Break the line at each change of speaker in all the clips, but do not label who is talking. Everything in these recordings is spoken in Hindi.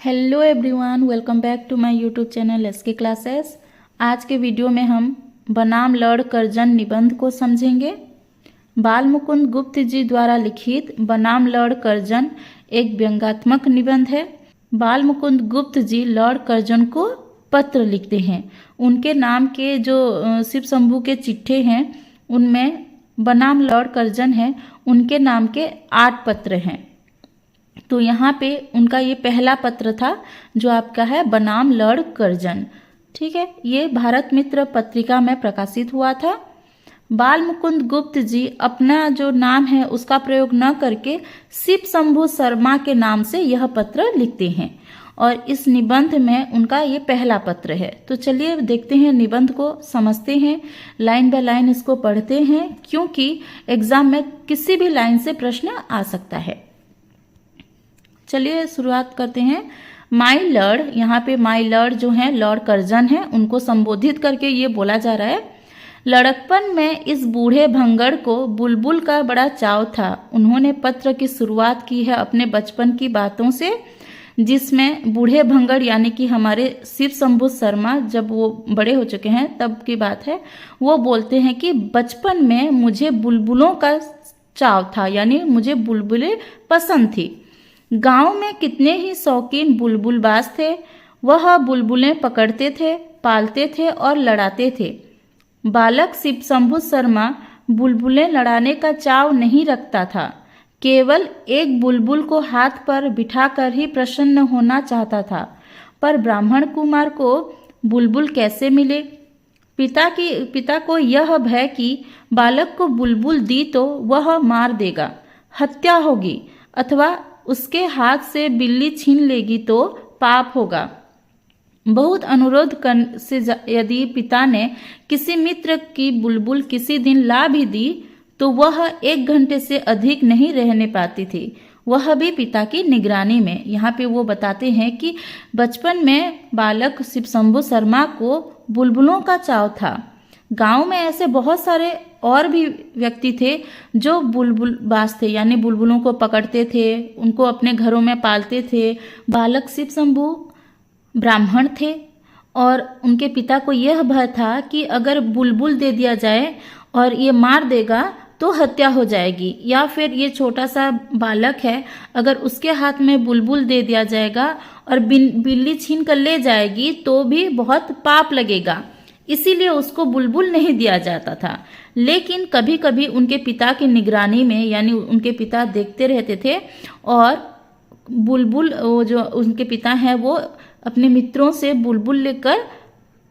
Hello everyone, welcome back to my YouTube channel SK classes. आज के वीडियो में हम बनाम लड़ कर्जन निबंध को समझेंगे। बाल मुकुंद गुप्त जी द्वारा लिखित बनाम लड़ कर्जन एक व्यंग्यात्मक निबंध है। बाल मुकुंद गुप्त जी लड़ कर्जन को पत्र लिखते हैं। उनके नाम के जो शिव शंभू के चिट्ठे हैं उनमें बनाम लड़ कर्जन है, उनके नाम के 8 पत्र हैं। तो यहाँ पे उनका ये पहला पत्र था जो आपका है बनाम लड़ कर्जन। ठीक है, ये भारत मित्र पत्रिका में प्रकाशित हुआ था। बाल मुकुंद गुप्त जी अपना जो नाम है उसका प्रयोग न करके शिव शंभू शर्मा के नाम से यह पत्र लिखते हैं और इस निबंध में उनका ये पहला पत्र है। तो चलिए देखते हैं, निबंध को समझते हैं, लाइन बाय लाइन इसको पढ़ते हैं, क्योंकि एग्जाम में किसी भी लाइन से प्रश्न आ सकता है। चलिए शुरुआत करते हैं। माई लड़, यहाँ पे माई लड़ जो है लड़ कर्जन है, उनको संबोधित करके ये बोला जा रहा है। लड़कपन में इस बूढ़े भंगड़ को बुलबुल का बड़ा चाव था। उन्होंने पत्र की शुरुआत की है अपने बचपन की बातों से, जिसमें बूढ़े भंगड़ यानी कि हमारे शिव शंभू शर्मा जब वो बड़े हो चुके हैं तब की बात है। वो बोलते हैं कि बचपन में मुझे बुलबुलों का चाव था, यानी मुझे बुलबुलें पसंद थी। गांव में कितने ही शौकीन बुलबुलबाज थे। वह बुलबुलें पकड़ते थे, पालते थे और लड़ाते थे। बालक शिव शंभू शर्मा बुलबुलें लड़ाने का चाव नहीं रखता था, केवल एक बुलबुल को हाथ पर बिठाकर ही प्रसन्न होना चाहता था। पर ब्राह्मण कुमार को बुलबुल कैसे मिले? पिता को यह भय कि बालक को बुलबुल दी तो वह मार देगा, हत्या होगी, अथवा उसके हाथ से बिल्ली छीन लेगी तो पाप होगा। बहुत अनुरोध से यदि पिता ने किसी मित्र की बुलबुल किसी दिन ला भी दी तो वह 1 घंटे से अधिक नहीं रहने पाती थी, वह भी पिता की निगरानी में। यहाँ पे वो बताते हैं कि बचपन में बालक शिव शंभू शर्मा को बुलबुलों का चाव था। गांव में ऐसे बहुत सारे और भी व्यक्ति थे जो बुलबुलबाज थे, यानी बुलबुलों को पकड़ते थे, उनको अपने घरों में पालते थे। बालक शिव शंभू ब्राह्मण थे और उनके पिता को यह भय था कि अगर बुलबुल दे दिया जाए और ये मार देगा तो हत्या हो जाएगी, या फिर ये छोटा सा बालक है, अगर उसके हाथ में बुलबुल दे दिया जाएगा और बिल्ली छीन कर ले जाएगी तो भी बहुत पाप लगेगा। इसीलिए उसको बुलबुल नहीं दिया जाता था। लेकिन कभी कभी उनके पिता की निगरानी में, यानी उनके पिता देखते रहते थे और बुलबुल, वो जो उनके पिता हैं वो अपने मित्रों से बुलबुल लेकर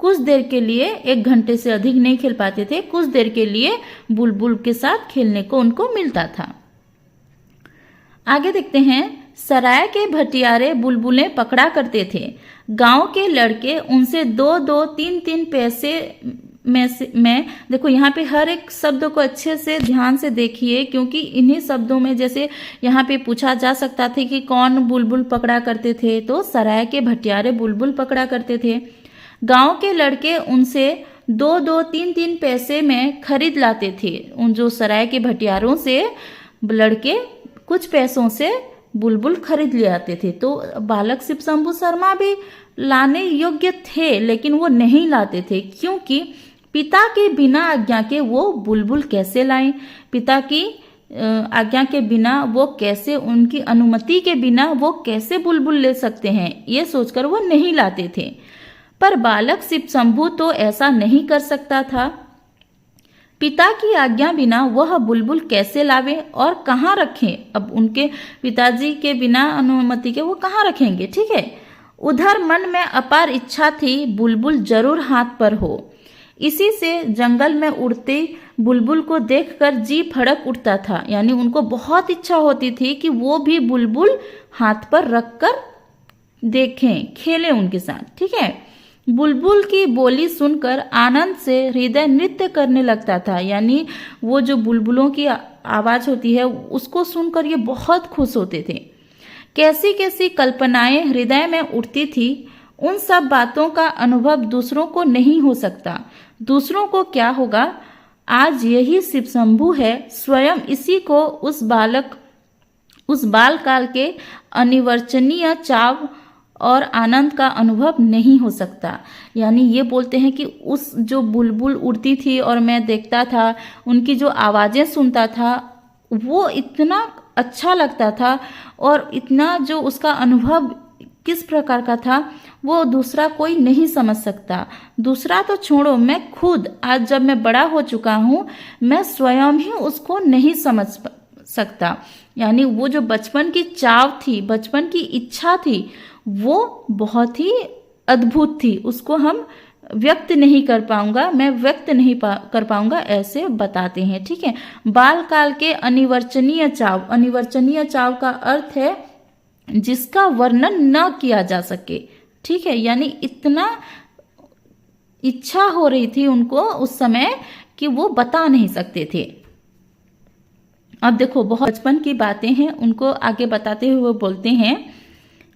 कुछ देर के लिए, 1 घंटे से अधिक नहीं खेल पाते थे, कुछ देर के लिए बुलबुल के साथ खेलने को उनको मिलता था। आगे देखते हैं। सराय के भटियारे बुलबुलें पकड़ा करते थे। गांव के लड़के उनसे 2-2, 3-3 पैसे में देखो यहाँ पे हर एक शब्द को अच्छे से ध्यान से देखिए, क्योंकि इन्हीं शब्दों में जैसे यहाँ पे पूछा जा सकता था कि कौन बुलबुल पकड़ा करते थे, तो सराय के भटियारे बुलबुल पकड़ा करते थे। गांव के लड़के उनसे 2-2, 3-3 पैसे में खरीद लाते थे। उन जो सराय के भटियारों से लड़के कुछ पैसों से बुलबुल खरीद ले आते थे। तो बालक शिव शंभू शर्मा भी लाने योग्य थे, लेकिन वो नहीं लाते थे, क्योंकि पिता के बिना आज्ञा के वो बुलबुल कैसे लाएं? पिता की आज्ञा के बिना वो कैसे, उनकी अनुमति के बिना वो कैसे बुलबुल ले सकते हैं, ये सोचकर वो नहीं लाते थे। पर बालक शिव शंभू तो ऐसा नहीं कर सकता था। पिता की आज्ञा बिना वह बुलबुल कैसे लावे और कहाँ रखें? अब उनके पिताजी के बिना अनुमति के वो कहाँ रखेंगे? ठीक है। उधर मन में अपार इच्छा थी बुलबुल जरूर हाथ पर हो। इसी से जंगल में उड़ते बुलबुल को देखकर जी फड़क उठता था, यानी उनको बहुत इच्छा होती थी कि वो भी बुलबुल हाथ पर रखकर देखें, खेलें उनके साथ। ठीक है। बुलबुल की बोली सुनकर आनंद से हृदय नृत्य करने लगता था, यानी वो जो बुलबुलों की आवाज होती है उसको सुनकर ये बहुत खुश होते थे। कैसी कैसी कल्पनाएं हृदय में उठती थी। उन सब बातों का अनुभव दूसरों को नहीं हो सकता। दूसरों को क्या होगा? आज यही शिव शंभू है, स्वयं इसी को उस बाल काल के अनिवर्चनीय चाव और आनंद का अनुभव नहीं हो सकता। यानी ये बोलते हैं कि उस जो बुलबुल उड़ती थी और मैं देखता था, उनकी जो आवाज़ें सुनता था, वो इतना अच्छा लगता था और इतना जो उसका अनुभव किस प्रकार का था वो दूसरा कोई नहीं समझ सकता। दूसरा तो छोड़ो, मैं खुद आज जब मैं बड़ा हो चुका हूँ, मैं स्वयं ही उसको नहीं समझ सकता। यानी वो जो बचपन की चाव थी, बचपन की इच्छा थी, वो बहुत ही अद्भुत थी। उसको हम व्यक्त नहीं कर पाऊंगा, मैं व्यक्त नहीं कर पाऊंगा, ऐसे बताते हैं। ठीक है, बाल काल के अनिवर्चनीय चाव। अनिवर्चनीय चाव का अर्थ है जिसका वर्णन न किया जा सके। ठीक है, यानी इतना इच्छा हो रही थी उनको उस समय कि वो बता नहीं सकते थे। अब देखो, बहुत बचपन की बातें हैं, उनको आगे बताते हुए वो बोलते हैं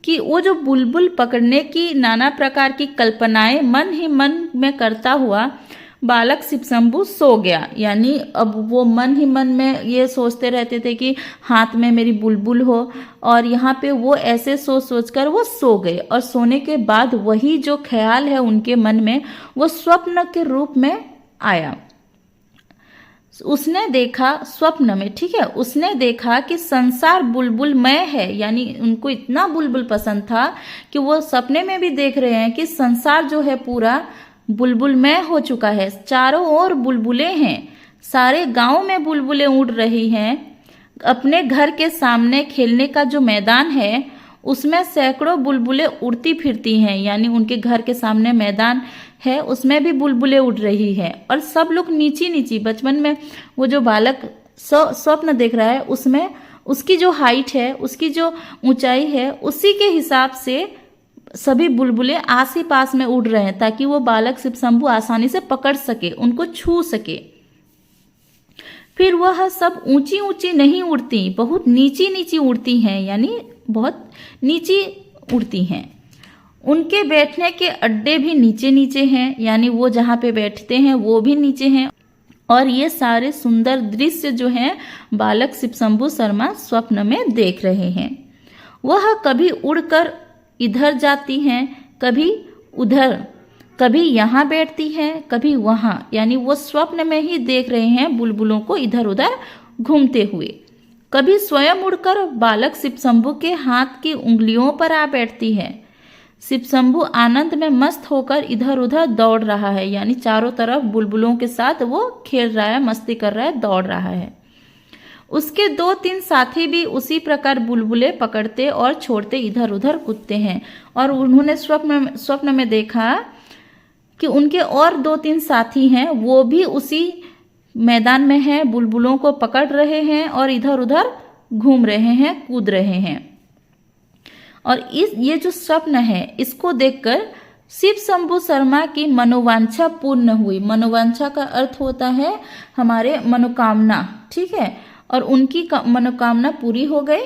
कि वो जो बुलबुल पकड़ने की नाना प्रकार की कल्पनाएं मन ही मन में करता हुआ बालक शिवशंभु सो गया। यानी अब वो मन ही मन में ये सोचते रहते थे कि हाथ में मेरी बुलबुल हो, और यहाँ पे वो ऐसे सोच सोचकर वो सो गए। और सोने के बाद वही जो ख्याल है उनके मन में, वो स्वप्न के रूप में आया। उसने देखा स्वप्न में, ठीक है, उसने देखा कि संसार बुलबुलमय है। यानी उनको इतना बुलबुल पसंद था कि वो सपने में भी देख रहे हैं कि संसार जो है पूरा बुलबुलमय हो चुका है, चारों ओर बुलबुलें हैं, सारे गांव में बुलबुलें उड़ रही हैं। अपने घर के सामने खेलने का जो मैदान है उसमें सैकड़ों बुलबुलें उड़ती फिरती हैं। यानी उनके घर के सामने मैदान है, उसमें भी बुलबुलें उड़ रही है। और सब लोग नीची नीची, बचपन में वो जो बालक स्वप्न देख रहा है उसमें उसकी जो हाइट है, उसकी जो ऊंचाई है, उसी के हिसाब से सभी बुलबुलें आस ही पास में उड़ रहे हैं, ताकि वो बालक शिवशंभु आसानी से पकड़ सके, उनको छू सके। फिर वह सब ऊंची ऊंची नहीं उड़ती, बहुत नीची नीची उड़ती हैं। यानी बहुत नीची उड़ती हैं। उनके बैठने के अड्डे भी नीचे नीचे हैं, यानी वो जहाँ पे बैठते हैं वो भी नीचे हैं। और ये सारे सुंदर दृश्य जो हैं बालक शिवशंभु शर्मा स्वप्न में देख रहे हैं। वह कभी उड़कर इधर जाती हैं, कभी उधर, कभी यहाँ बैठती है, कभी वहाँ। यानी वो स्वप्न में ही देख रहे हैं बुलबुलों को इधर उधर घूमते हुए। कभी स्वयं उड़कर बालक शिवशंभु के हाथ की उंगलियों पर आ बैठती है। शिवशंभु आनंद में मस्त होकर इधर उधर दौड़ रहा है। यानी चारों तरफ बुलबुलों के साथ वो खेल रहा है, मस्ती कर रहा है, दौड़ रहा है। उसके 2-3 साथी भी उसी प्रकार बुलबुलें पकड़ते और छोड़ते इधर उधर कूदते हैं। और उन्होंने स्वप्न में देखा कि उनके और 2-3 साथी हैं, वो भी उसी मैदान में हैं, बुलबुलों को पकड़ रहे हैं और इधर उधर घूम रहे हैं, कूद रहे हैं। और ये जो स्वप्न है, इसको देखकर शिवशंभु शर्मा की मनोवांछा पूर्ण हुई। मनोवांछा का अर्थ होता है हमारे मनोकामना, ठीक है, और उनकी मनोकामना पूरी हो गई।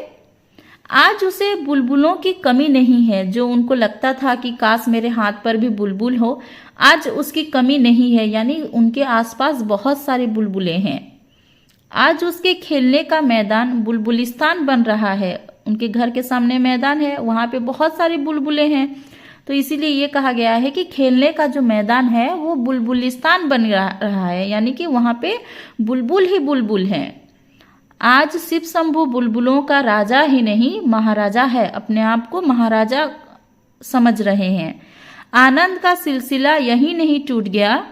आज उसे बुलबुलों की कमी नहीं है। जो उनको लगता था कि काश मेरे हाथ पर भी बुलबुल हो, आज उसकी कमी नहीं है। यानी उनके आसपास बहुत सारी बुलबुलें हैं। आज उसके खेलने का मैदान बुलबुलिस्तान बन रहा है। उनके घर के सामने मैदान है, वहाँ पे बहुत सारी बुलबुलें हैं, तो इसीलिए ये कहा गया है कि खेलने का जो मैदान है वो बुलबुलिस्तान बन रहा है। यानी कि वहाँ पे बुलबुल ही बुलबुल हैं। आज शिवशंभु बुलबुलों का राजा ही नहीं, महाराजा है, अपने आप को महाराजा समझ रहे हैं। आनंद का सिलसिला यही नहीं टूट गया।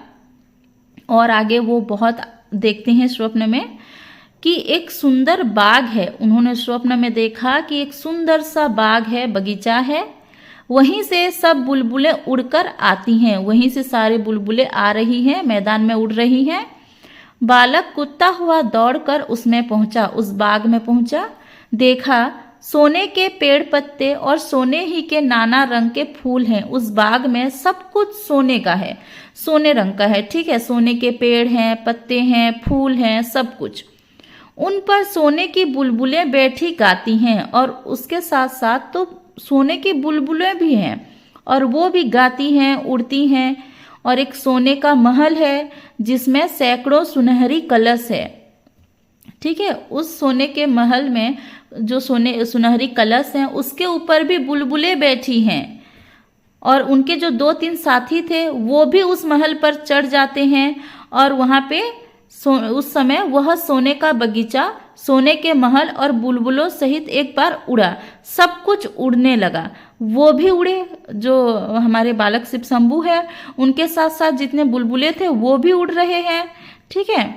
और आगे वो बहुत देखते हैं स्वप्न में कि एक सुंदर बाग है। उन्होंने स्वप्न में देखा कि एक सुंदर सा बाग है, बगीचा है, वहीं से सब बुलबुलें उड़कर आती हैं, वहीं से सारे बुलबुलें आ रही हैं, मैदान में उड़ रही हैं। बालक कूदता हुआ दौड़कर उसमें पहुंचा, उस बाग में पहुंचा। देखा सोने के पेड़ पत्ते और सोने ही के नाना रंग के फूल हैं। उस बाग में सब कुछ सोने का है, सोने रंग का है, ठीक है। सोने के पेड़ हैं, पत्ते हैं, फूल हैं, सब कुछ। उन पर सोने की बुलबुलें बैठी गाती हैं, और उसके साथ साथ तो सोने की बुलबुलें भी हैं, और वो भी गाती हैं, उड़ती हैं। और एक सोने का महल है जिसमें सैकड़ों सुनहरी कलश है, ठीक है। उस सोने के महल में जो सुनहरी कलश हैं, उसके ऊपर भी बुलबुलें बैठी हैं। और उनके जो 2-3 साथी थे वो भी उस महल पर चढ़ जाते हैं और वहां पे उस समय वह सोने का बगीचा, सोने के महल और बुलबुलों सहित एक बार उड़ा। सब कुछ उड़ने लगा, वो भी उड़े, जो हमारे बालक शिव शंभू है उनके साथ साथ जितने बुलबुले थे वो भी उड़ रहे हैं। ठीक है,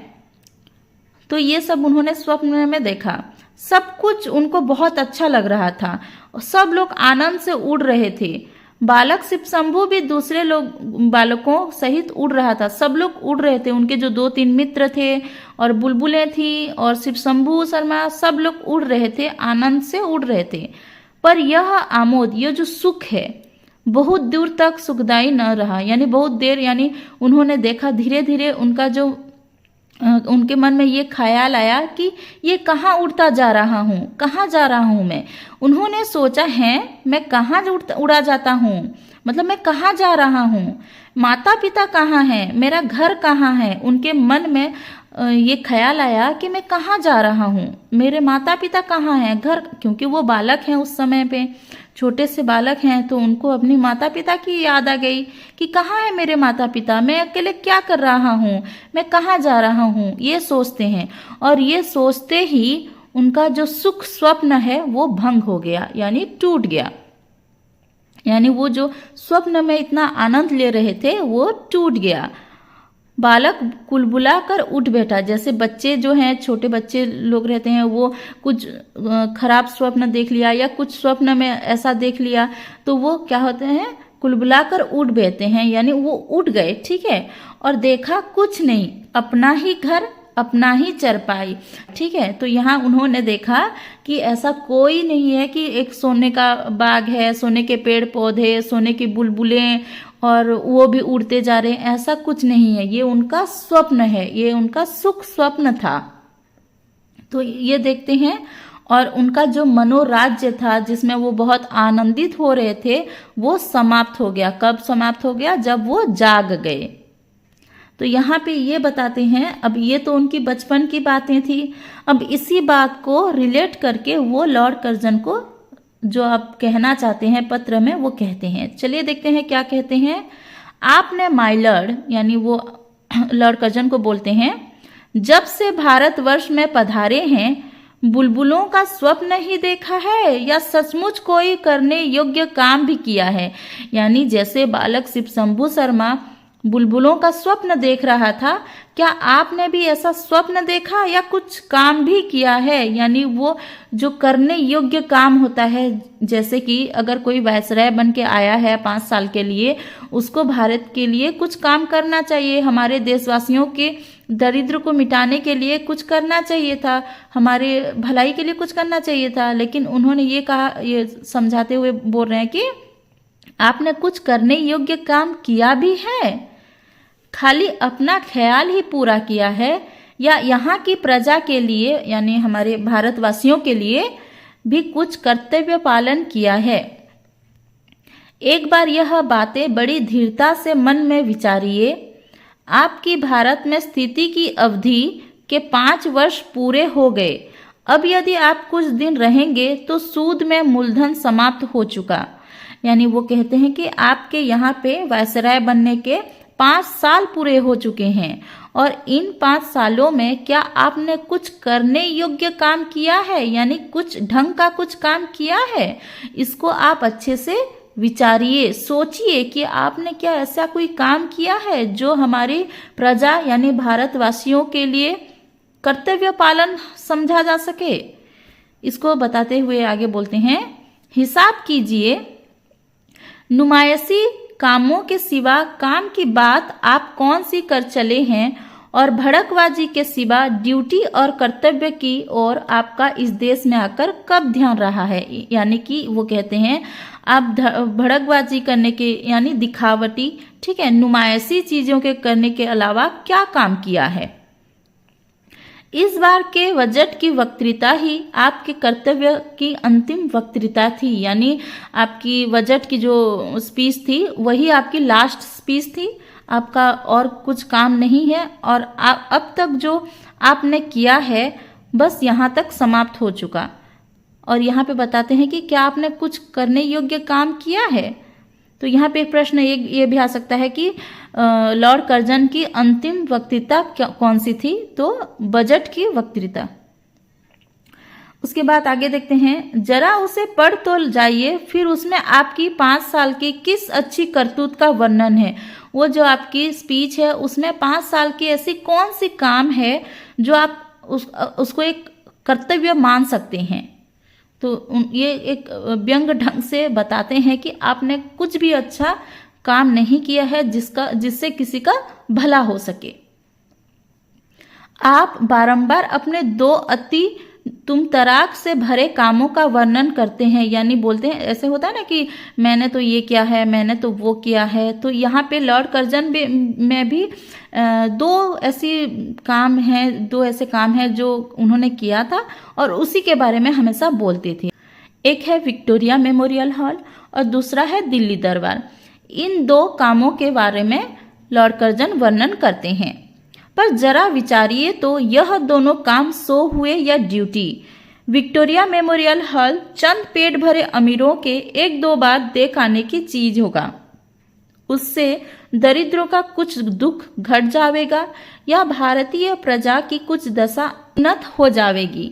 तो ये सब उन्होंने स्वप्न में देखा। सब कुछ उनको बहुत अच्छा लग रहा था, सब लोग आनंद से उड़ रहे थे। बालक शिव शंभू भी दूसरे लोग बालकों सहित उड़ रहा था, सब लोग उड़ रहे थे। उनके जो 2-3 मित्र थे और बुलबुलें थी और शिव शंभू शर्मा सब लोग उड़ रहे थे, आनंद से उड़ रहे थे। पर यह आमोद, यह जो सुख है बहुत दूर तक सुखदायी न रहा, यानी बहुत देर, यानी उन्होंने देखा धीरे धीरे उनके मन में ये ख्याल आया कि ये कहाँ उड़ता जा रहा हूँ, कहाँ जा रहा हूँ मैं। उन्होंने सोचा है मैं कहाँ उड़ा जाता हूँ, मतलब मैं कहाँ जा रहा हूँ, माता पिता कहाँ हैं, मेरा घर कहाँ है। उनके मन में ये ख्याल आया कि मैं कहाँ जा रहा हूँ, मेरे माता पिता कहाँ हैं, घर, क्योंकि वो बालक हैं, उस समय पे छोटे से बालक हैं, तो उनको अपनी माता पिता की याद आ गई कि कहाँ है मेरे माता पिता, मैं अकेले क्या कर रहा हूँ, मैं कहाँ जा रहा हूँ, ये सोचते हैं। और ये सोचते ही उनका जो सुख स्वप्न है वो भंग हो गया, यानी टूट गया। यानी वो जो स्वप्न में इतना आनंद ले रहे थे वो टूट गया। बालक कुलबुला कर उठ बैठा। जैसे बच्चे जो हैं, छोटे बच्चे लोग रहते हैं, वो कुछ खराब स्वप्न देख लिया या कुछ स्वप्न में ऐसा देख लिया तो वो क्या होते हैं, कुलबुला कर उठ बैठते हैं, यानी वो उठ गए। ठीक है, और देखा कुछ नहीं, अपना ही घर, अपना ही चरपाई। ठीक है, तो यहाँ उन्होंने देखा कि ऐसा कोई नहीं है कि एक सोने का बाग है, सोने के पेड़ पौधे, सोने की बुलबुलें और वो भी उड़ते जा रहे हैं, ऐसा कुछ नहीं है। ये उनका स्वप्न है, ये उनका सुख स्वप्न था। तो ये देखते हैं, और उनका जो मनोराज्य था जिसमें वो बहुत आनंदित हो रहे थे वो समाप्त हो गया। कब समाप्त हो गया? जब वो जाग गए। तो यहाँ पे ये बताते हैं, अब ये तो उनकी बचपन की बातें थी, अब इसी बात को रिलेट करके वो लॉर्ड कर्जन को जो आप कहना चाहते हैं पत्र में वो कहते हैं। चलिए देखते हैं क्या कहते हैं। आपने माय लॉर्ड, यानी वो लॉर्ड कर्जन को बोलते हैं, जब से भारतवर्ष में पधारे हैं बुलबुलों का स्वप्न ही देखा है या सचमुच कोई करने योग्य काम भी किया है। यानी जैसे बालक शिव शंभू शर्मा बुलबुलों का स्वप्न देख रहा था, क्या आपने भी ऐसा स्वप्न देखा या कुछ काम भी किया है? यानी वो जो करने योग्य काम होता है, जैसे कि अगर कोई वायसराय बन के आया है 5 साल के लिए, उसको भारत के लिए कुछ काम करना चाहिए, हमारे देशवासियों के दरिद्र को मिटाने के लिए कुछ करना चाहिए था, हमारे भलाई के लिए कुछ करना चाहिए था। लेकिन उन्होंने ये कहा, ये समझाते हुए बोल रहे हैं कि आपने कुछ करने योग्य काम किया भी है, खाली अपना ख्याल ही पूरा किया है, या यहाँ की प्रजा के लिए यानी हमारे भारतवासियों के लिए भी कुछ कर्तव्य पालन किया है। एक बार यह बातें बड़ी धीरता से मन में विचारिए। आपकी भारत में स्थिति की अवधि के 5 वर्ष पूरे हो गए। अब यदि आप कुछ दिन रहेंगे तो सूद में मूलधन समाप्त हो चुका। यानी वो कहते हैं कि आपके यहाँ पे वायसराय बनने के 5 साल पूरे हो चुके हैं, और इन 5 सालों में क्या आपने कुछ करने योग्य काम किया है, यानी कुछ ढंग का कुछ काम किया है? इसको आप अच्छे से विचारिए, सोचिए कि आपने क्या ऐसा कोई काम किया है जो हमारी प्रजा यानी भारतवासियों के लिए कर्तव्य पालन समझा जा सके। इसको बताते हुए आगे बोलते हैं, हिसाब कीजिए, नुमायशी कामों के सिवा काम की बात आप कौन सी कर चले हैं, और भड़कबाजी के सिवा ड्यूटी और कर्तव्य की ओर आपका इस देश में आकर कब ध्यान रहा है। यानी कि वो कहते हैं आप भड़कबाजी करने के यानी दिखावटी, ठीक है, नुमायशी चीजों के करने के अलावा क्या काम किया है। इस बार के बजट की वक्तृता ही आपके कर्तव्य की अंतिम वक्तृता थी। यानी आपकी बजट की जो स्पीच थी वही आपकी लास्ट स्पीच थी, आपका और कुछ काम नहीं है, और अब तक जो आपने किया है बस यहाँ तक समाप्त हो चुका। और यहाँ पे बताते हैं कि क्या आपने कुछ करने योग्य काम किया है। तो तो यहाँ पे प्रश्न ये भी आ सकता है कि लॉर्ड कर्जन की अंतिम वक्तृता कौन सी थी, तो बजट की वक्तृता। उसके बाद आगे देखते हैं, जरा उसे पढ़ तो जाइए, फिर उसमें आपकी 5 साल की किस अच्छी करतूत का वर्णन है। वो जो आपकी स्पीच है उसमें 5 साल की ऐसी कौन सी काम है जो आप उसको एक कर्तव्य मान सकते हैं। तो ये एक व्यंग ढंग से बताते हैं कि आपने कुछ भी अच्छा काम नहीं किया है जिससे किसी का भला हो सके। आप बारंबार अपने 2 अति तुम तराक से भरे कामों का वर्णन करते हैं, यानी बोलते हैं, ऐसे होता है ना कि मैंने तो ये किया है, मैंने तो वो किया है। तो यहाँ पे लॉर्ड कर्जन में भी 2 ऐसे काम हैं जो उन्होंने किया था और उसी के बारे में हमेशा बोलते थे। एक है विक्टोरिया मेमोरियल हॉल और दूसरा है दिल्ली दरबार। इन 2 कामों के बारे में लॉर्ड कर्जन वर्णन करते हैं। पर जरा विचारिए तो यह दोनों काम सो हुए या ड्यूटी। विक्टोरिया मेमोरियल हॉल चंद पेट भरे अमीरों के 1-2 बार देख आने की चीज होगा। उससे दरिद्रों का कुछ दुख घट जाएगा या भारतीय प्रजा की कुछ दशा उन्नत हो जाएगी।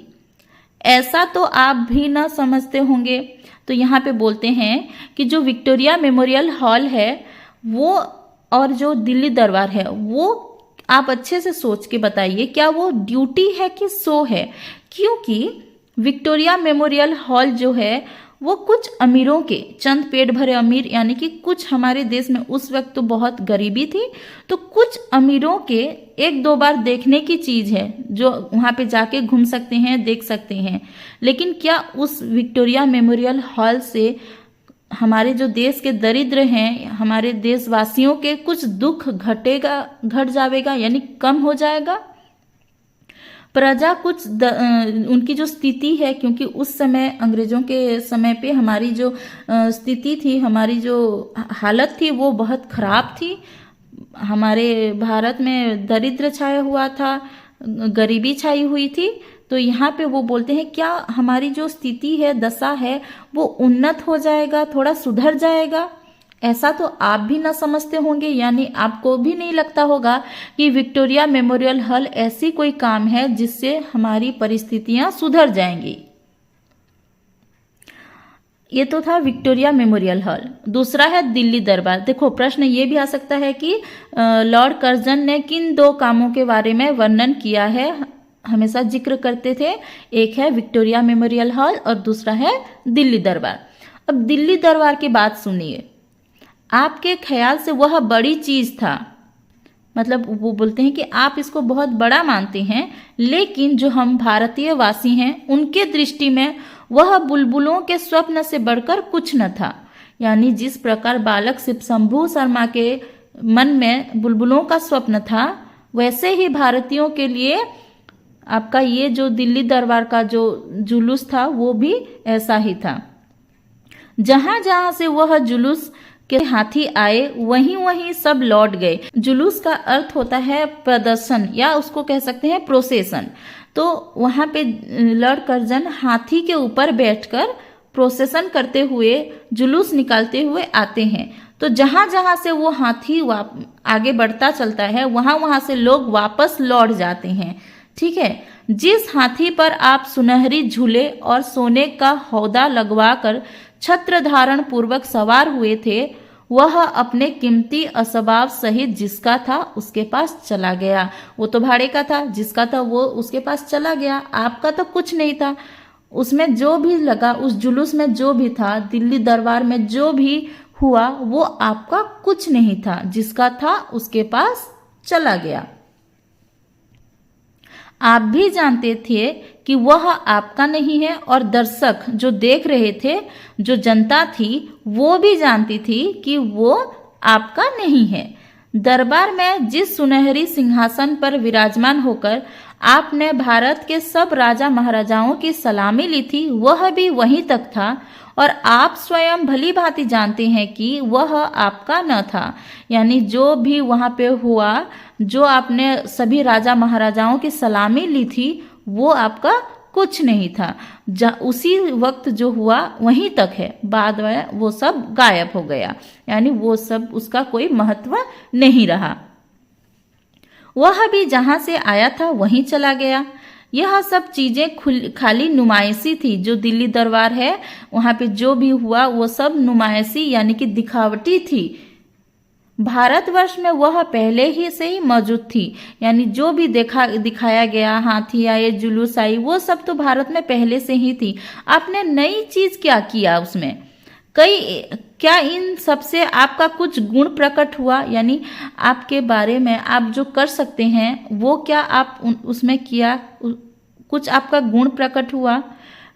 ऐसा तो आप भी न समझते होंगे। तो यहाँ पे बोलते हैं कि जो विक्टोरिया मेमोरियल हॉल है वो और जो दिल्ली दरबार है वो आप अच्छे से सोच के बताइए, क्या वो ड्यूटी है कि सो है। क्योंकि विक्टोरिया मेमोरियल हॉल जो है वो कुछ अमीरों के, चंद पेट भरे अमीर, यानी कि कुछ हमारे देश में उस वक्त तो बहुत गरीबी थी, तो कुछ अमीरों के 1-2 बार देखने की चीज है जो वहां पे जाके घूम सकते हैं, देख सकते हैं। लेकिन क्या उस विक्टोरिया मेमोरियल हॉल से हमारे जो देश के दरिद्र हैं, हमारे देशवासियों के कुछ दुख घट जाएगा, यानी कम हो जाएगा। प्रजा कुछ उनकी जो स्थिति है, क्योंकि उस समय अंग्रेजों के समय पे हमारी जो स्थिति थी, हमारी जो हालत थी वो बहुत खराब थी। हमारे भारत में दरिद्र छाया हुआ था, गरीबी छाई हुई थी। तो यहाँ पे वो बोलते हैं क्या हमारी जो स्थिति है, दशा है, वो उन्नत हो जाएगा, थोड़ा सुधर जाएगा। ऐसा तो आप भी ना समझते होंगे, यानी आपको भी नहीं लगता होगा कि विक्टोरिया मेमोरियल हॉल ऐसी कोई काम है जिससे हमारी परिस्थितियां सुधर जाएंगी। ये तो था विक्टोरिया मेमोरियल हॉल। दूसरा है दिल्ली दरबार। देखो प्रश्न ये भी आ सकता है कि लॉर्ड कर्जन ने किन 2 कामों के बारे में वर्णन किया है, हमेशा जिक्र करते थे। एक है विक्टोरिया मेमोरियल हॉल और दूसरा है दिल्ली दरबार। अब दिल्ली दरबार की बात सुनिए। आपके ख्याल से वह बड़ी चीज था, मतलब वो बोलते हैं कि आप इसको बहुत बड़ा मानते हैं, लेकिन जो हम भारतीय वासी हैं उनके दृष्टि में वह बुलबुलों के स्वप्न से बढ़कर कुछ न था। यानी जिस प्रकार बालक शिवशंभु शर्मा के मन में बुलबुलों का स्वप्न था, वैसे ही भारतीयों के लिए आपका ये जो दिल्ली दरबार का जो जुलूस था वो भी ऐसा ही था। जहां जहां से वह जुलूस के हाथी आए वहीं वहीं सब लौट गए। जुलूस का अर्थ होता है प्रदर्शन, या उसको कह सकते हैं प्रोसेशन। तो वहां पे लॉर्ड कर्जन हाथी के ऊपर बैठकर प्रोसेशन करते हुए, जुलूस निकालते हुए आते हैं। तो जहां जहां से वो हाथी आगे बढ़ता चलता है वहां वहां से लोग वापस लौट जाते हैं। ठीक है। जिस हाथी पर आप सुनहरी झूले और सोने का हौदा लगवाकर छत्र धारण पूर्वक सवार हुए थे, वह अपने कीमती असबाब सहित जिसका था उसके पास चला गया। वो तो भाड़े का था, जिसका था वो उसके पास चला गया, आपका तो कुछ नहीं था। उसमें जो भी लगा, उस जुलूस में जो भी था, दिल्ली दरबार में जो भी हुआ, वो आपका कुछ नहीं था, जिसका था उसके पास चला गया। आप भी जानते थे कि वह आपका नहीं है, और दर्शक जो देख रहे थे, जो जनता थी, वो भी जानती थी कि वो आपका नहीं है। दरबार में जिस सुनहरी सिंहासन पर विराजमान होकर आपने भारत के सब राजा महाराजाओं की सलामी ली थी, वह भी वहीं तक था, और आप स्वयं भली भांति जानते हैं कि वह आपका न था। यानी जो भी वहां पे हुआ, जो आपने सभी राजा महाराजाओं की सलामी ली थी, वो आपका कुछ नहीं था। उसी वक्त जो हुआ वहीं तक है, बाद में वो सब गायब हो गया, यानी वो सब उसका कोई महत्व नहीं रहा। वह भी जहां से आया था वहीं चला गया। यह सब चीजें खाली नुमाइशी थी। जो दिल्ली दरबार है वहां पे जो भी हुआ वो सब नुमाइशी यानी कि दिखावटी थी। भारतवर्ष में वह पहले ही से ही मौजूद थी, यानी जो भी दिखाया गया, हाथी आए, जुलूस आई, वो सब तो भारत में पहले से ही थी। आपने नई चीज क्या किया उसमें? क्या इन सबसे आपका कुछ गुण प्रकट हुआ? यानी आपके बारे में आप जो कर सकते हैं वो क्या आप उसमें किया? कुछ आपका गुण प्रकट हुआ?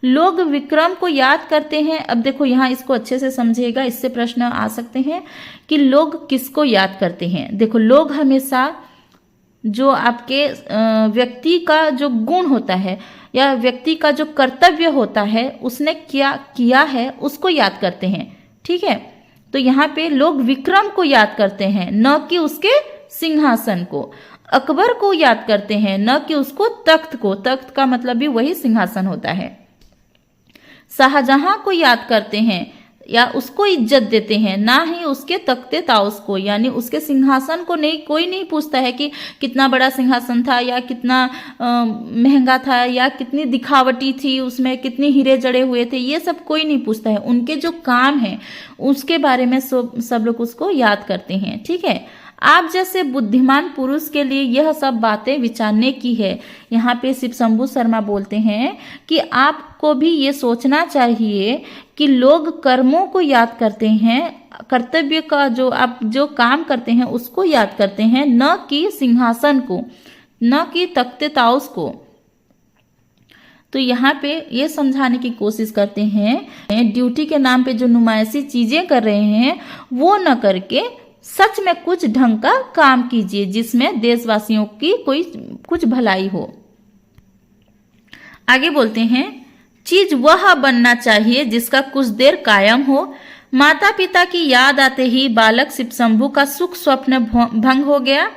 लोग विक्रम को याद करते हैं। अब देखो यहाँ इसको अच्छे से समझिएगा, इससे प्रश्न आ सकते हैं कि लोग किसको याद करते हैं। देखो, लोग हमेशा जो आपके व्यक्ति का जो गुण होता है या व्यक्ति का जो कर्तव्य होता है, उसने क्या किया है उसको याद करते हैं। ठीक है, तो यहाँ पे लोग विक्रम को याद करते हैं, न कि उसके सिंहासन को। अकबर को याद करते हैं, न कि उसको तख्त को। तख्त का मतलब भी वही सिंहासन होता है। शाहजहां को याद करते हैं या उसको इज्जत देते हैं, ना ही उसके तख्ते ताउस को, यानी उसके सिंहासन को नहीं। कोई नहीं पूछता है कि कितना बड़ा सिंहासन था या कितना महंगा था या कितनी दिखावटी थी, उसमें कितने हीरे जड़े हुए थे, ये सब कोई नहीं पूछता है। उनके जो काम है उसके बारे में सब लोग उसको याद करते हैं। ठीक है, आप जैसे बुद्धिमान पुरुष के लिए यह सब बातें विचारने की है। यहाँ पे शिव शंभू शर्मा बोलते हैं कि आपको भी ये सोचना चाहिए कि लोग कर्मों को याद करते हैं, कर्तव्य का जो आप जो काम करते हैं उसको याद करते हैं, न कि सिंहासन को, न कि तख्ते ताउस को। तो यहाँ पे ये समझाने की कोशिश करते हैं ड्यूटी के नाम पे जो नुमाइशी चीजें कर रहे हैं वो न करके सच में कुछ ढंग का काम कीजिए जिसमें देशवासियों की कोई कुछ भलाई हो। आगे बोलते हैं, चीज वह बनना चाहिए जिसका कुछ देर कायम हो। माता पिता की याद आते ही बालक शिव शंभू का सुख स्वप्न भंग हो गया।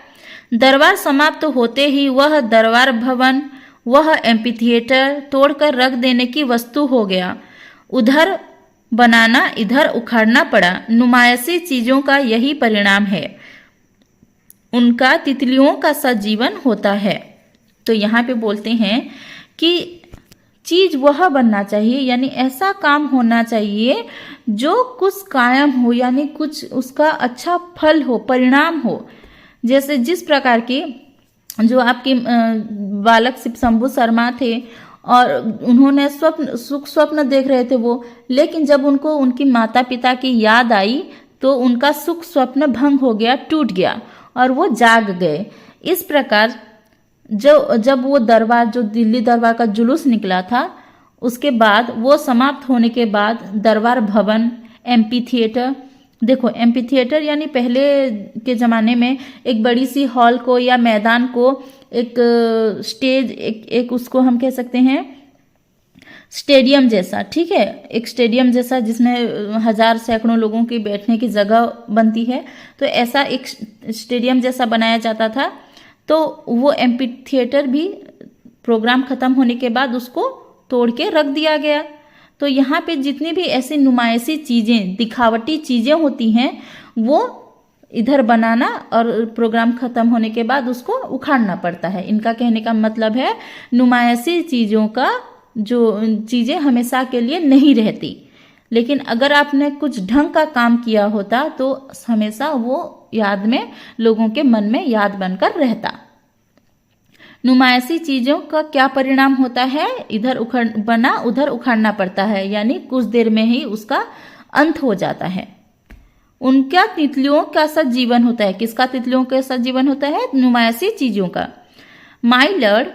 दरबार समाप्त होते ही वह दरबार भवन, वह एम्पी थिएटर तोड़कर रख देने की वस्तु हो गया। उधर बनाना, इधर उखाड़ना पड़ा। नुमाइशी चीजों का यही परिणाम है, उनका तितलियों का सा जीवन होता है। तो यहाँ पे बोलते हैं कि चीज वह बनना चाहिए, यानी ऐसा काम होना चाहिए जो कुछ कायम हो, यानी कुछ उसका अच्छा फल हो, परिणाम हो। जैसे जिस प्रकार की जो आपके बालक शिव शंभू शर्मा थे और उन्होंने सुख स्वप्न देख रहे थे वो, लेकिन जब उनको उनकी माता पिता की याद आई तो उनका सुख स्वप्न भंग हो गया, टूट गया और वो जाग गए। इस प्रकार जब वो दरबार, जो दिल्ली दरबार का जुलूस निकला था, उसके बाद वो समाप्त होने के बाद दरबार भवन, एम्पी थिएटर, देखो एम्पी थिएटर यानी पहले के ज़माने में एक बड़ी सी हॉल को या मैदान को एक स्टेज, एक उसको हम कह सकते हैं स्टेडियम जैसा, ठीक है, एक स्टेडियम जैसा जिसमें हजार सैकड़ों लोगों की बैठने की जगह बनती है, तो ऐसा एक स्टेडियम जैसा बनाया जाता था। तो वो एम्पी थिएटर भी प्रोग्राम खत्म होने के बाद उसको तोड़ के रख दिया गया। तो यहाँ पे जितनी भी ऐसी नुमाइशी चीज़ें, दिखावटी चीज़ें होती हैं, वो इधर बनाना और प्रोग्राम खत्म होने के बाद उसको उखाड़ना पड़ता है। इनका कहने का मतलब है नुमाइशी चीज़ों का जो चीज़ें हमेशा के लिए नहीं रहती, लेकिन अगर आपने कुछ ढंग का काम किया होता तो हमेशा वो याद में, लोगों के मन में याद बनकर रहता। नुमाइशी चीज़ों का क्या परिणाम होता है? इधर बना उधर उखाड़ना पड़ता है, यानी कुछ देर में ही उसका अंत हो जाता है। उनका तितलियों का सा जीवन होता है। किसका तितलियों के साथ जीवन होता है? नुमाइशी चीज़ों का। माय लॉर्ड,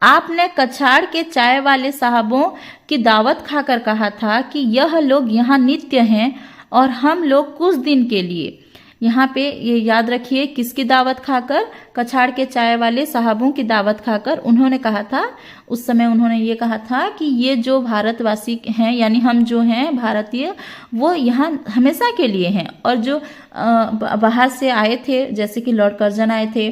आपने कछाड़ के चाय वाले साहबों की दावत खाकर कहा था कि यह लोग यहाँ नित्य हैं और हम लोग कुछ दिन के लिए। यहाँ पे ये याद रखिए, किसकी दावत खाकर? कछाड़ के चाय वाले साहबों की दावत खाकर उन्होंने कहा था, उस समय उन्होंने ये कहा था कि ये जो भारतवासी हैं, यानी हम जो हैं भारतीय, वो यहाँ हमेशा के लिए हैं, और जो बाहर से आए थे जैसे कि लॉर्ड कर्जन आए थे,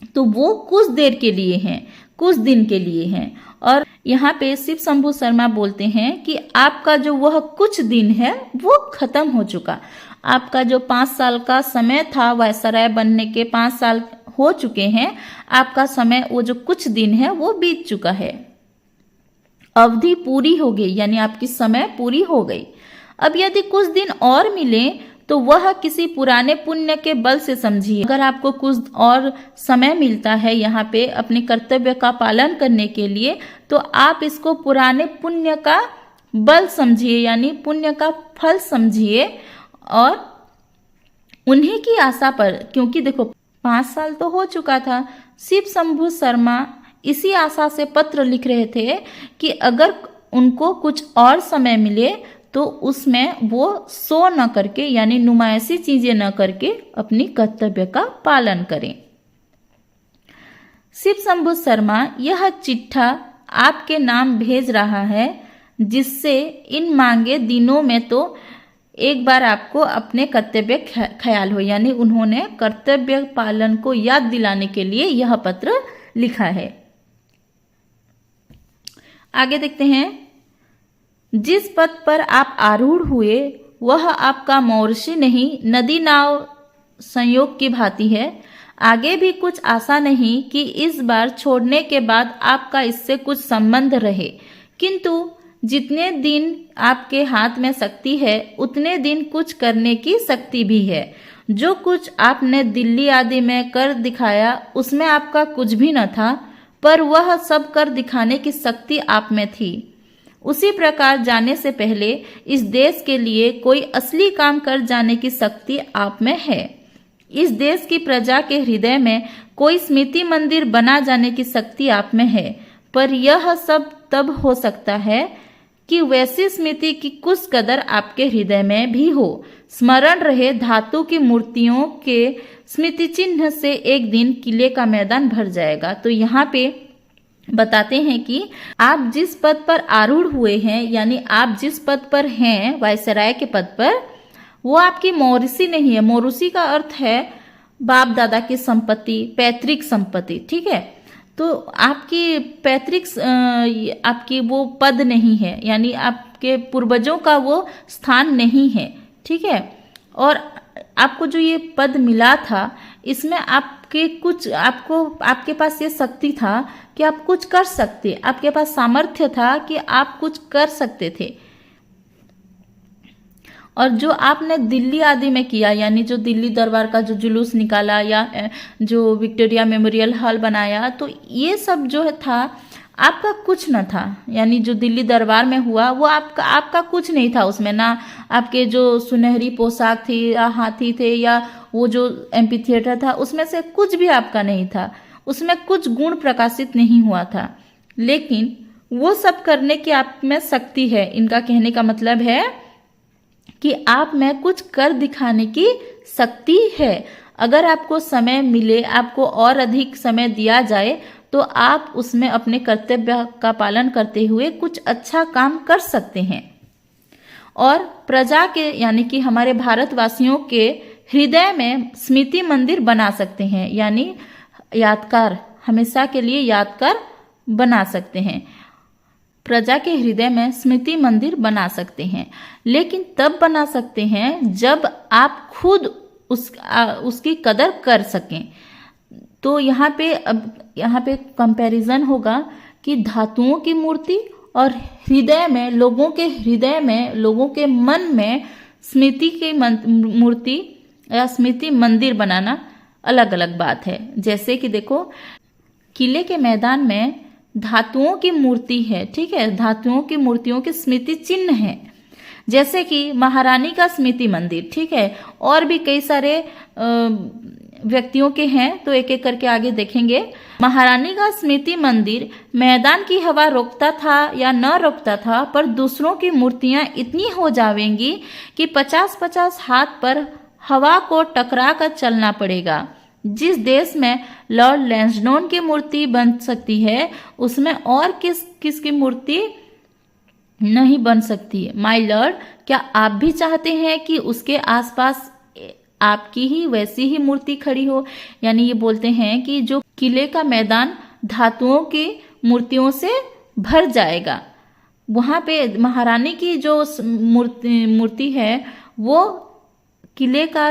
तो वो कुछ देर के लिए हैं। कुछ दिन के लिए हैं। और यहाँ पे शिव शंभू शर्मा बोलते हैं कि आपका जो वह कुछ दिन है वो खत्म हो चुका। आपका जो 5 साल का समय था वायसराय बनने के, 5 साल हो चुके हैं। आपका समय, वो जो कुछ दिन है वो बीत चुका है, अवधि पूरी हो गई, यानी आपकी समय पूरी हो गई। अब यदि कुछ दिन और मिले तो वह किसी पुराने पुण्य के बल से समझिए। अगर आपको कुछ और समय मिलता है यहाँ पे अपने कर्तव्य का पालन करने के लिए, तो आप इसको पुराने पुण्य का बल समझिए, यानी पुण्य का फल समझिए। और उन्हीं की आशा पर, क्योंकि देखो 5 साल तो हो चुका था, शिव शंभू शर्मा इसी आशा से पत्र लिख रहे थे कि अगर उनको कुछ और समय मिले तो उसमें वो सो न करके, यानी नुमाइशी चीजें न करके अपनी कर्तव्य का पालन करें। शिव शंभू शर्मा यह चिट्ठा आपके नाम भेज रहा है, जिससे इन मांगे दिनों में तो एक बार आपको अपने कर्तव्य ख्याल हो, यानी उन्होंने कर्तव्य पालन को याद दिलाने के लिए यह पत्र लिखा है। आगे देखते हैं, जिस पथ पर आप आरूढ़ हुए वह आपका मौर्षि नहीं, नदी नाव संयोग की भांति है। आगे भी कुछ आशा नहीं कि इस बार छोड़ने के बाद आपका इससे कुछ संबंध रहे, किंतु जितने दिन आपके हाथ में शक्ति है उतने दिन कुछ करने की शक्ति भी है। जो कुछ आपने दिल्ली आदि में कर दिखाया उसमें आपका कुछ भी न था, पर वह सब कर दिखाने की शक्ति आप में थी। उसी प्रकार जाने से पहले इस देश के लिए कोई असली काम कर जाने की शक्ति आप में है। इस देश की प्रजा के हृदय में कोई स्मृति मंदिर बना जाने की शक्ति आप में है, पर यह सब तब हो सकता है कि वैसी स्मृति की कुछ कदर आपके हृदय में भी हो। स्मरण रहे, धातु की मूर्तियों के स्मृति चिन्ह से एक दिन किले का मैदान भर जाएगा। तो यहाँ पे बताते हैं कि आप जिस पद पर आरूढ़ हुए हैं, यानी आप जिस पद पर हैं वायसराय के पद पर, वो आपकी मौरूसी नहीं है। मौरूसी का अर्थ है बाप दादा की संपत्ति, पैतृक संपत्ति, ठीक है। तो आपकी पैतृक आपकी वो पद नहीं है, यानी आपके पूर्वजों का वो स्थान नहीं है, ठीक है। और आपको जो ये पद मिला था इसमें आपके कुछ, आपके पास ये शक्ति था कि आप कुछ कर सकते, आपके पास सामर्थ्य था कि आप कुछ कर सकते थे। और जो आपने दिल्ली आदि में किया, यानी जो दिल्ली दरबार का जो जुलूस निकाला या जो विक्टोरिया मेमोरियल हॉल बनाया, तो ये सब जो था आपका कुछ न था। यानी जो दिल्ली दरबार में हुआ वो आपका कुछ नहीं था। उसमें ना आपके जो सुनहरी पोशाक थी या हाथी थे या वो जो एम्पी थिएटर था, उसमें से कुछ भी आपका नहीं था। उसमें कुछ गुण प्रकाशित नहीं हुआ था, लेकिन वो सब करने की आप में शक्ति है। इनका कहने का मतलब है कि आप में कुछ कर दिखाने की शक्ति है। अगर आपको समय मिले, आपको और अधिक समय दिया जाए, तो आप उसमें अपने कर्तव्य का पालन करते हुए कुछ अच्छा काम कर सकते हैं और प्रजा के, यानी कि हमारे भारतवासियों के हृदय में स्मृति मंदिर बना सकते हैं, यानी यादगार, हमेशा के लिए यादगार बना सकते हैं। प्रजा के हृदय में स्मृति मंदिर बना सकते हैं, लेकिन तब बना सकते हैं जब आप खुद उसकी कदर कर सकें। तो यहाँ पे कंपैरिजन होगा कि धातुओं की मूर्ति और हृदय में, लोगों के हृदय में, लोगों के मन में स्मृति की मूर्ति या स्मृति मंदिर बनाना अलग अलग बात है। जैसे कि देखो, किले के मैदान में धातुओं की मूर्ति है, ठीक है, धातुओं की मूर्तियों के स्मृति चिन्ह है, जैसे कि महारानी का स्मृति मंदिर, ठीक है, और भी कई सारे व्यक्तियों के हैं, तो एक एक करके आगे देखेंगे। महारानी का स्मृति मंदिर मैदान की हवा रोकता था या न रोकता था, पर दूसरों की मूर्तियां इतनी हो जावेंगी कि 50-50 हाथ पर हवा को टकरा कर चलना पड़ेगा। जिस देश में लॉर्ड लैंसडौन की मूर्ति बन सकती है, उसमें और किसकी मूर्ति नहीं बन सकती है। माय लॉर्ड, क्या आप भी चाहते हैं कि उसके आसपास आपकी ही वैसी ही मूर्ति खड़ी हो? यानी ये बोलते हैं कि जो किले का मैदान धातुओं की मूर्तियों से भर जाएगा। वहाँ पे महारानी की जो मूर्ति है वो किले का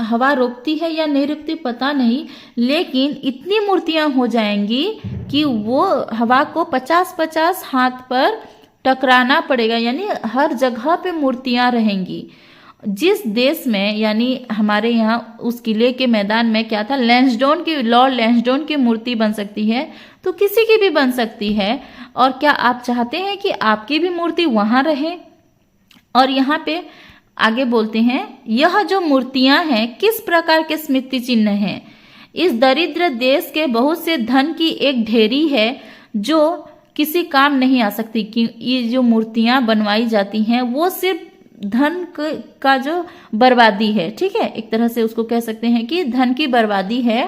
हवा रोकती है या नहीं रोकती पता नहीं, लेकिन इतनी मूर्तियां हो जाएंगी कि वो हवा को 50-50 हाथ पर टकराना पड़ेगा, यानी हर जगह पे मूर्तियां रहेंगी। जिस देश में, यानी हमारे यहाँ उस किले के मैदान में क्या था, लॉर्ड लैंसडौन की मूर्ति बन सकती है, तो किसी की भी बन सकती है। और क्या आप चाहते हैं कि आपकी भी मूर्ति वहां रहे? और यहाँ पे आगे बोलते हैं, यह जो मूर्तियां हैं किस प्रकार के स्मृति चिन्ह हैं? इस दरिद्र देश के बहुत से धन की एक ढेरी है जो किसी काम नहीं आ सकती। कि ये जो मूर्तियां बनवाई जाती हैं वो सिर्फ धन का जो बर्बादी है, ठीक है, एक तरह से उसको कह सकते हैं कि धन की बर्बादी है।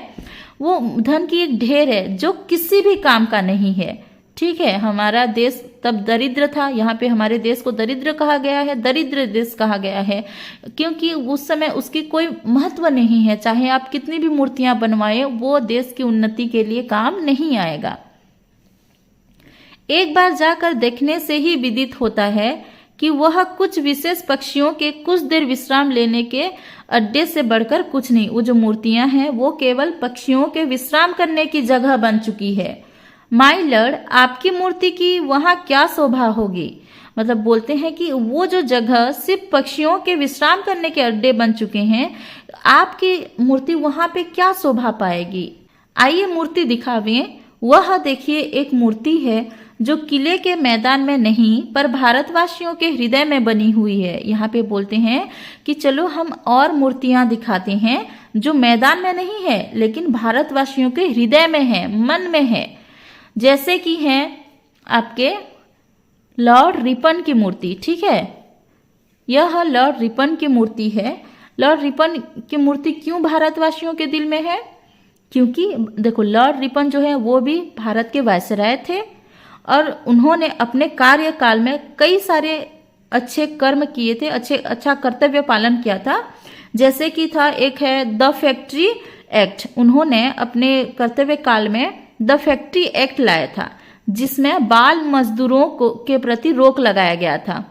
वो धन की एक ढेर है जो किसी भी काम का नहीं है, ठीक है। हमारा देश तब दरिद्र था, यहाँ पे हमारे देश को दरिद्र कहा गया है, दरिद्र देश कहा गया है क्योंकि उस समय उसकी कोई महत्व नहीं है। चाहे आप कितनी भी मूर्तियां बनवाएं, वो देश की उन्नति के लिए काम नहीं आएगा। एक बार जाकर देखने से ही विदित होता है कि वह कुछ विशेष पक्षियों के कुछ देर विश्राम लेने के अड्डे से बढ़कर कुछ नहीं। वो जो मूर्तियां हैं वो केवल पक्षियों के विश्राम करने की जगह बन चुकी है। माय लॉर्ड, आपकी मूर्ति की वहां क्या शोभा होगी? मतलब बोलते हैं कि वो जो जगह सिर्फ पक्षियों के विश्राम करने के अड्डे बन चुके हैं, आपकी मूर्ति वहां पे क्या शोभा पाएगी? आइए मूर्ति दिखावें। वह देखिए एक मूर्ति है जो किले के मैदान में नहीं पर भारतवासियों के हृदय में बनी हुई है। यहाँ पे बोलते हैं कि चलो हम और मूर्तियां दिखाते हैं जो मैदान में नहीं है लेकिन भारतवासियों के हृदय में है, मन में है। जैसे कि हैं आपके लॉर्ड रिपन की मूर्ति, ठीक है। यह लॉर्ड रिपन की मूर्ति है। लॉर्ड रिपन की मूर्ति क्यों भारतवासियों के दिल में है? क्योंकि देखो, लॉर्ड रिपन जो है वो भी भारत के वायसराय थे और उन्होंने अपने कार्यकाल में कई सारे अच्छे कर्म किए थे, अच्छा कर्तव्य पालन किया था। जैसे कि था, एक है द फैक्ट्री एक्ट। उन्होंने अपने कर्तव्य काल में द फैक्ट्री एक्ट लाया था जिसमें बाल मजदूरों के प्रति रोक लगाया गया था,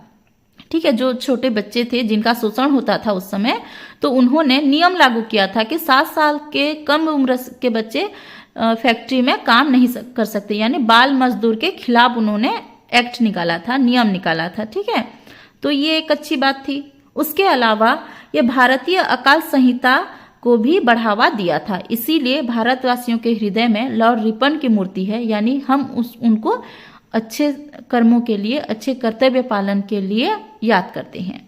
ठीक है। जो छोटे बच्चे थे जिनका शोषण होता था उस समय, तो उन्होंने नियम लागू किया था कि 7 साल के कम उम्र के बच्चे फैक्ट्री में काम नहीं कर सकते, यानी बाल मजदूर के खिलाफ उन्होंने एक्ट निकाला था, नियम निकाला था, ठीक है। तो ये एक अच्छी बात थी। उसके अलावा ये भारतीय अकाल संहिता को भी बढ़ावा दिया था, इसीलिए भारतवासियों के हृदय में लॉर्ड रिपन की मूर्ति है। यानी हम उनको अच्छे कर्मों के लिए, अच्छे कर्तव्य पालन के लिए याद करते हैं।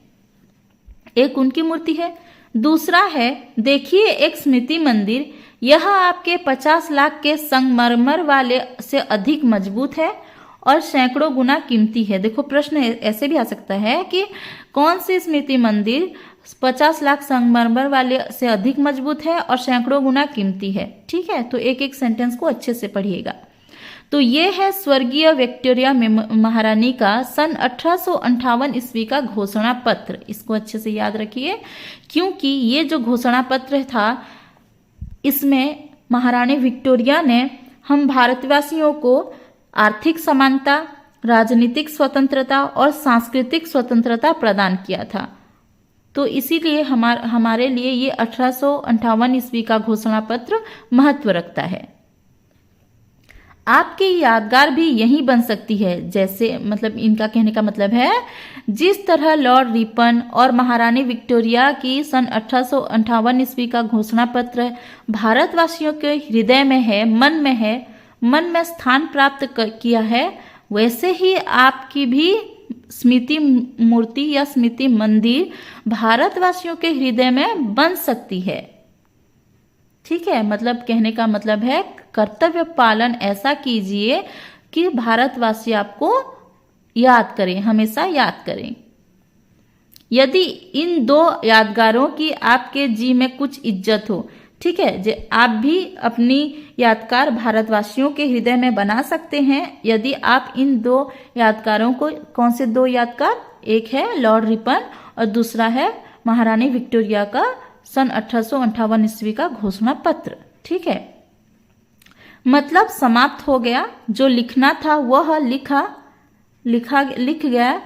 एक उनकी मूर्ति है। दूसरा है, देखिए एक स्मृति मंदिर। यह आपके 50 लाख के संगमरमर वाले से अधिक मजबूत है और सैकड़ों गुना कीमती है। देखो, प्रश्न ऐसे भी आ सकता है कि कौन सी स्मृति मंदिर 50 लाख संगमरमर वाले से अधिक मजबूत है और सैकड़ों गुना कीमती है, ठीक है। तो एक एक सेंटेंस को अच्छे से पढ़िएगा। तो ये है स्वर्गीय विक्टोरिया महारानी का सन 1858 ईस्वी का घोषणा पत्र। इसको अच्छे से याद रखिए क्योंकि ये जो घोषणा पत्र था, इसमें महारानी विक्टोरिया ने हम भारतवासियों को आर्थिक समानता, राजनीतिक स्वतंत्रता और सांस्कृतिक स्वतंत्रता प्रदान किया था। तो इसीलिए हमारे लिए ये 1858 ईस्वी का घोषणा पत्र महत्व रखता है। आपकी यादगार भी यही बन सकती है। जैसे, मतलब इनका कहने का मतलब है, जिस तरह लॉर्ड रिपन और महारानी विक्टोरिया की सन 1858 ईस्वी का घोषणा पत्र भारतवासियों के हृदय में है, मन में स्थान प्राप्त किया है, वैसे ही आपकी भी स्मृति मूर्ति या स्मृति मंदिर भारतवासियों के हृदय में बन सकती है, ठीक है। मतलब कहने का मतलब है, कर्तव्य पालन ऐसा कीजिए कि भारतवासी आपको याद करें, हमेशा याद करें। यदि इन 2 यादगारों की आपके जी में कुछ इज्जत हो, ठीक है, जो आप भी अपनी यादगार भारतवासियों के हृदय में बना सकते हैं यदि आप इन 2 यादगारों को, कौन से 2 यादगार, एक है लॉर्ड रिपन और दूसरा है महारानी विक्टोरिया का सन 1858 ईस्वी का घोषणा पत्र, ठीक है। मतलब समाप्त हो गया, जो लिखना था वह लिख गया।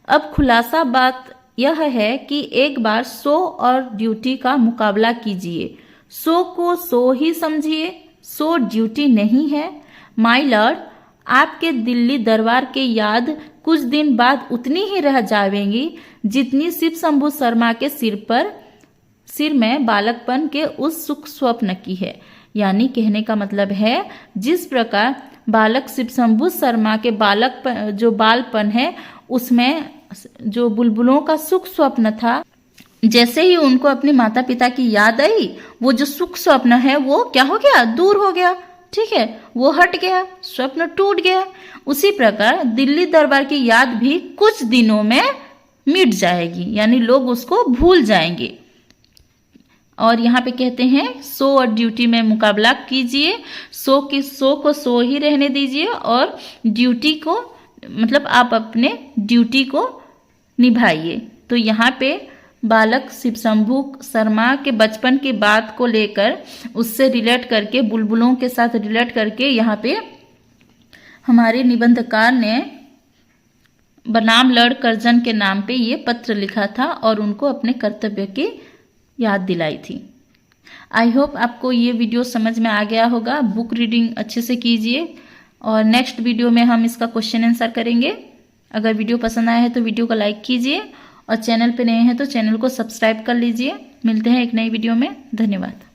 अब खुलासा बात यह है कि एक बार सो और ड्यूटी का मुकाबला कीजिए। सो को सो ही समझिए, सो ड्यूटी नहीं है। माय लॉर्ड, आपके दिल्ली दरबार के याद कुछ दिन बाद उतनी ही रह जाएंगी जितनी शिव शंभू शर्मा के सिर में बालकपन के उस सुख स्वप्न की है। यानी कहने का मतलब है, जिस प्रकार बालक शिव शंभू शर्मा के जो बालपन है उसमें जो बुलबुलों का सुख स्वप्न था, जैसे ही उनको अपने माता पिता की याद आई, वो जो सुख स्वप्न है वो क्या हो गया, दूर हो गया। ठीक है, वो हट गया, स्वप्न टूट गया। उसी प्रकार दिल्ली दरबार की याद भी कुछ दिनों में मिट जाएगी, यानी लोग उसको भूल जाएंगे। और यहाँ पे कहते हैं सो और ड्यूटी में मुकाबला कीजिए। सो को सो ही रहने दीजिए और ड्यूटी को मतलब आप अपने ड्यूटी को निभाइए। तो यहाँ पे बालक शिव शंभू शर्मा के बचपन की बात को लेकर उससे रिलेट करके, बुलबुलों के साथ रिलेट करके यहाँ पे हमारे निबंधकार ने बनाम लॉर्ड कर्जन के नाम पे ये पत्र लिखा था और उनको अपने कर्तव्य की याद दिलाई थी। आई होप आपको ये वीडियो समझ में आ गया होगा। बुक रीडिंग अच्छे से कीजिए और नेक्स्ट वीडियो में हम इसका क्वेश्चन आंसर करेंगे। अगर वीडियो पसंद आया है तो वीडियो को लाइक कीजिए और चैनल पे नए हैं तो चैनल को सब्सक्राइब कर लीजिए। मिलते हैं एक नई वीडियो में। धन्यवाद।